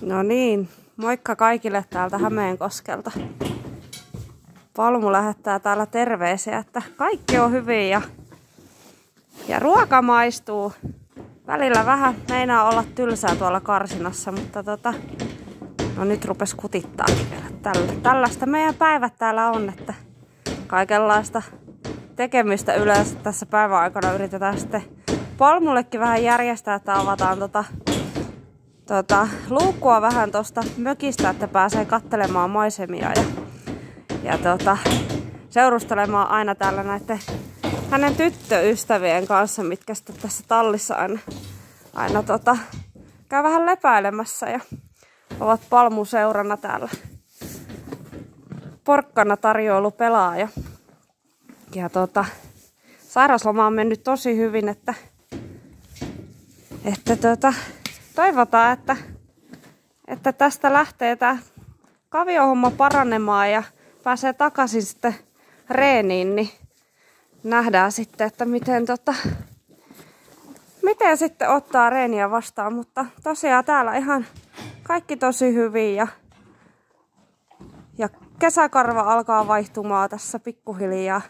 No niin, moikka kaikille täältä Hämeenkoskelta. Palmu lähettää täällä terveisiä, että kaikki on hyvin ja ruoka maistuu. Välillä vähän meinaa olla tylsää tuolla karsinassa, mutta no nyt rupes kutittaa vielä. Tällaista meidän päivät täällä on, että kaikenlaista tekemistä yleensä tässä päivän aikana yritetään sitten Palmullekin vähän järjestää, että avataan luukkua vähän tosta mökistä, että pääsee katselemaan maisemia ja seurustelemaan aina täällä näiden hänen tyttöystävien kanssa, mitkä sitten tässä tallissa aina käy vähän lepäilemässä ja ovat Palmuseurana täällä. Porkkana tarjoilu pelaa ja sairausloma on mennyt tosi hyvin, että toivotaan, että tästä lähtee tää kaviohomma paranemaan ja pääsee takaisin sitten reeniin, niin nähdään sitten, että miten sitten ottaa reeniä vastaan, mutta tosiaan täällä ihan kaikki tosi hyvin ja kesäkarva alkaa vaihtumaan tässä pikkuhiljaa.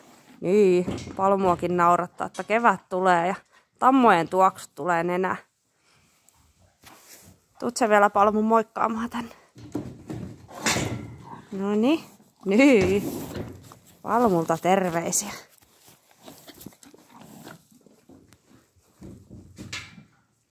Niin, Palmuakin naurattaa, että kevät tulee ja tammojen tuoksut tulee nenää. Tuut sä vielä Palmu moikkaamaan tänne? Noniin, niin. Palmulta terveisiä.